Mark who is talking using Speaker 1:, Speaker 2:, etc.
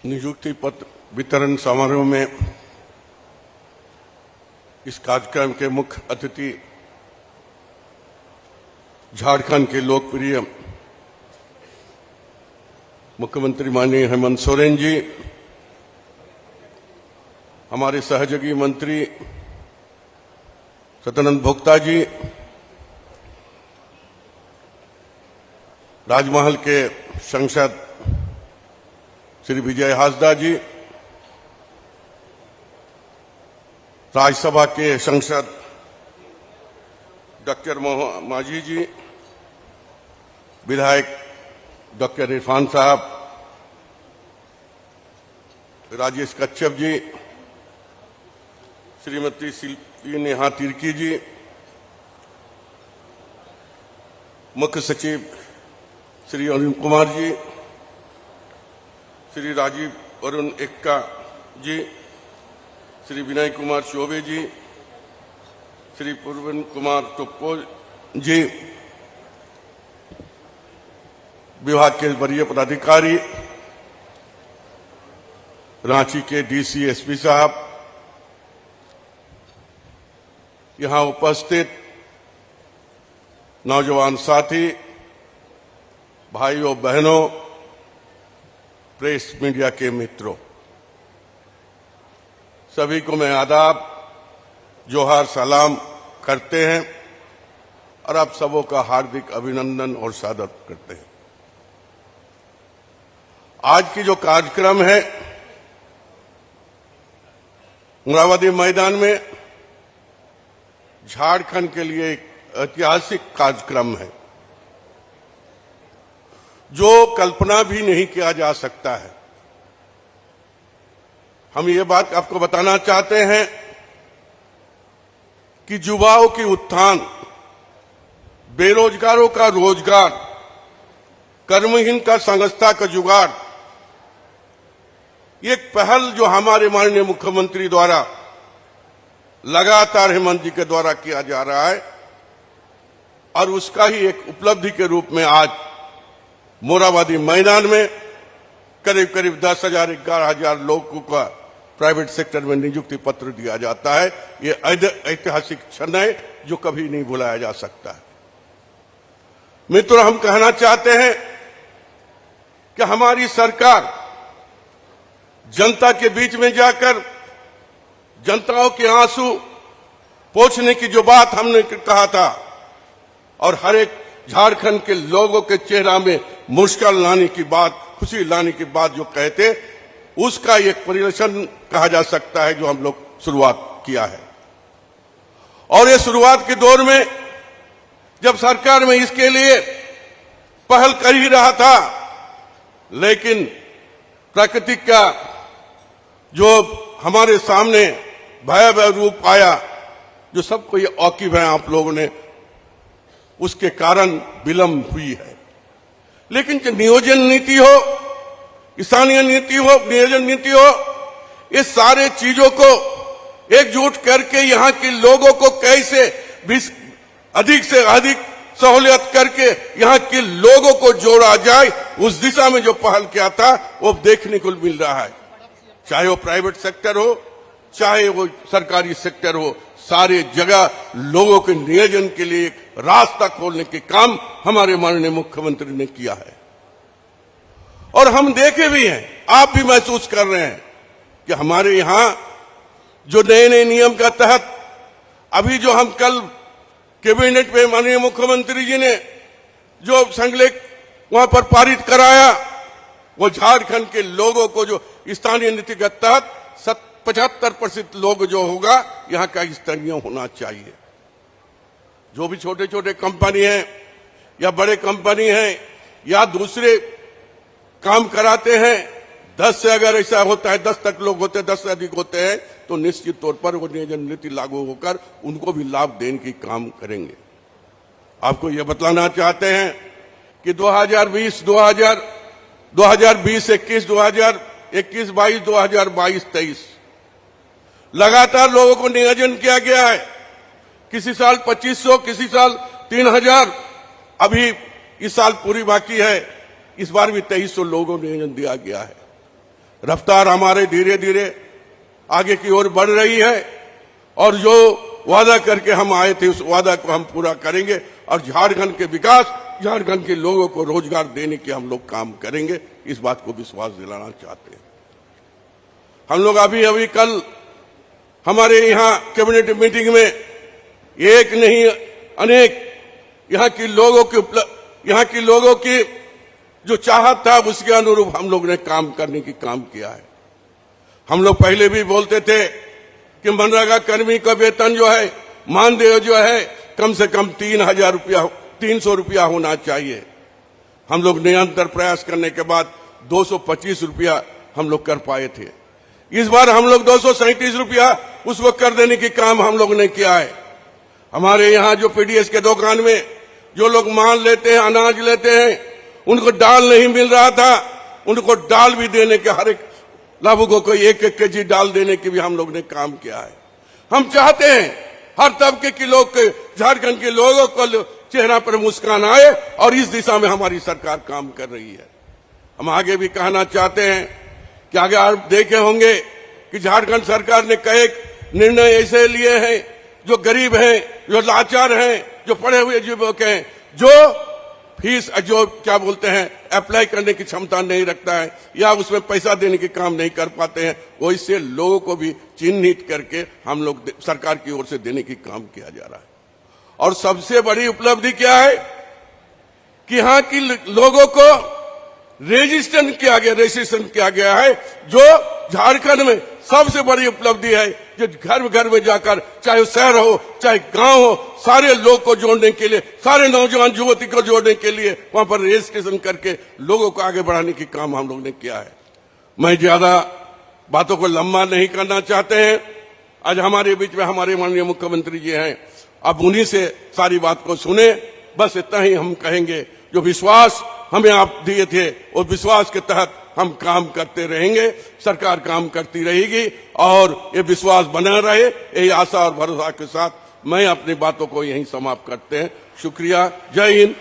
Speaker 1: नियुक्ति पत्र वितरण समारोह में इस कार्यक्रम के मुख्य अतिथि झारखंड के लोकप्रिय मुख्यमंत्री माननीय हेमंत सोरेन जी, हमारे सहयोगी मंत्री सत्यानंद भोक्ता जी, राजमहल के सांसद श्री विजय हासदा जी, राज्यसभा के सांसद डॉक्टर मोहन मांझी जी, विधायक डॉक्टर इरफान साहब, राजेश कच्छप जी, श्रीमती शिल्पी नेहा तिर्की जी, मुख्य सचिव श्री अरुण कुमार जी, श्री राजीव अरुण एक्का जी, श्री विनय कुमार चौबे जी, श्री पूर्वन कुमार टोप्पो जी, विभाग के वरीय पदाधिकारी, रांची के डीसी एसपी साहब, यहां उपस्थित नौजवान साथी, भाइयों बहनों, प्रेस मीडिया के मित्रों, सभी को मैं आदाब, जोहार सलाम करते हैं और आप सबों का हार्दिक अभिनंदन और स्वागत करते हैं। आज की जो कार्यक्रम है मोरहाबादी मैदान में, झारखंड के लिए एक ऐतिहासिक कार्यक्रम है जो कल्पना भी नहीं किया जा सकता है। हम ये बात आपको बताना चाहते हैं कि युवाओं की उत्थान, बेरोजगारों का रोजगार, कर्महीन का संस्था का जुगाड़, एक पहल जो हमारे माननीय मुख्यमंत्री द्वारा लगातार हेमंत जी के द्वारा किया जा रहा है और उसका ही एक उपलब्धि के रूप में आज मोरहाबादी मैदान में करीब करीब 10,000 11,000 लोगों का प्राइवेट सेक्टर में नियुक्ति पत्र दिया जाता है। ये ऐतिहासिक क्षण है जो कभी नहीं भुलाया जा सकता है। मित्रों, हम कहना चाहते हैं कि हमारी सरकार जनता के बीच में जाकर जनताओं के आंसू पोंछने की जो बात हमने कहा था और हर एक झारखंड के लोगों के चेहरा में मुस्कान लाने की बात, खुशी लाने की बात जो कहते, उसका एक परिवर्तन कहा जा सकता है जो हम लोग शुरुआत किया है। और ये शुरुआत के दौर में जब सरकार में इसके लिए पहल कर ही रहा था, लेकिन प्रकृति का जो हमारे सामने भयावह रूप आया, जो सबको ये औकीफ है आप लोगों ने, उसके कारण विलंब हुई है। लेकिन जो नियोजन नीति हो, स्थानीय नीति हो, नियोजन नीति हो, ये सारे चीजों को एकजुट करके यहाँ के लोगों को कैसे अधिक से अधिक सहूलियत करके यहाँ के लोगों को जोड़ा जाए, उस दिशा में जो पहल किया था वो देखने को मिल रहा है। चाहे वो प्राइवेट सेक्टर हो, चाहे वो सरकारी सेक्टर हो, सारे जगह लोगों के नियोजन के लिए एक रास्ता खोलने के काम हमारे माननीय मुख्यमंत्री ने किया है। और हम देखे भी हैं, आप भी महसूस कर रहे हैं कि हमारे यहां जो नए नए नियम का तहत अभी जो हम कल कैबिनेट में माननीय मुख्यमंत्री जी ने जो संकल्प वहां पर पारित कराया, वो झारखंड के लोगों को जो स्थानीय नीति के तहत 75% लोग जो होगा यहां का स्थानीय होना चाहिए। जो भी छोटे छोटे कंपनी हैं या बड़े कंपनी हैं या दूसरे काम कराते हैं, 10 से अगर ऐसा होता है, 10 तक लोग होते हैं, 10 से अधिक होते हैं, तो निश्चित तौर पर वो नियोजन नीति लागू होकर उनको भी लाभ देने की काम करेंगे। आपको ये बतलाना चाहते हैं कि 2020, 21, 2022, 2022-23 लगातार लोगों को नियोजन किया गया है। किसी साल 2500, किसी साल 3000, अभी इस साल पूरी बाकी है, इस बार भी 2300 लोगों को नियोजन दिया गया है। रफ्तार हमारे धीरे धीरे आगे की ओर बढ़ रही है और जो वादा करके हम आए थे उस वादा को हम पूरा करेंगे और झारखंड के विकास, झारखंड के लोगों को रोजगार देने के हम लोग काम करेंगे, इस बात को विश्वास दिलाना चाहते हैं। हम लोग अभी कल हमारे यहाँ कैबिनेट मीटिंग में एक नहीं अनेक यहाँ की लोगों की जो चाहत था उसके अनुरूप हम लोग ने काम करने की काम किया है। हम लोग पहले भी बोलते थे कि मनरेगा कर्मी का वेतन जो है, मानदेय जो है कम से कम 300 रुपया होना चाहिए। हम लोग निरंतर प्रयास करने के बाद 225 रुपया हम लोग कर पाए थे। इस बार हम लोग 237 रुपया उसको कर देने की काम हम लोग ने किया है। हमारे यहाँ जो पीडीएस के दुकान में जो लोग माल लेते हैं, अनाज लेते हैं, उनको दाल नहीं मिल रहा था, उनको दाल भी देने के, हर एक लाभुकों को 1-1 केजी दाल देने की भी हम लोग ने काम किया है। हम चाहते हैं हर तबके के लोग, झारखंड के लोगों को चेहरा पर मुस्कान आए और इस दिशा में हमारी सरकार काम कर रही है। हम आगे भी कहना चाहते हैं कि आगे आप देखे होंगे कि झारखंड सरकार ने कई निर्णय ऐसे लिए हैं जो गरीब हैं, जो लाचार हैं, जो पढ़े हुए युवक हैं, जो फीस जो क्या बोलते हैं अप्लाई करने की क्षमता नहीं रखता है या उसमें पैसा देने के काम नहीं कर पाते हैं, वो इससे लोगों को भी चिन्हित करके हम लोग सरकार की ओर से देने की काम किया जा रहा है। और सबसे बड़ी उपलब्धि क्या है कि यहाँ की लोगों को रजिस्ट्रेशन किया गया है, जो झारखंड में सबसे बड़ी उपलब्धि है। जो घर घर में जाकर, चाहे शहर हो चाहे गांव हो, सारे लोग को जोड़ने के लिए, सारे नौजवान युवती को जोड़ने के लिए वहां पर रजिस्ट्रेशन करके लोगों को आगे बढ़ाने की काम हम लोग ने किया है। मैं ज्यादा बातों को लंबा नहीं करना चाहते हैं। आज हमारे बीच में हमारे माननीय मुख्यमंत्री जी हैं, अब उन्हीं से सारी बात को सुने। बस इतना ही हम कहेंगे, जो विश्वास हमें आप दिए थे और विश्वास के तहत हम काम करते रहेंगे, सरकार काम करती रहेगी और ये विश्वास बना रहे, यही आशा और भरोसा के साथ मैं अपनी बातों को यहीं समाप्त करते हैं। शुक्रिया। जय हिंद,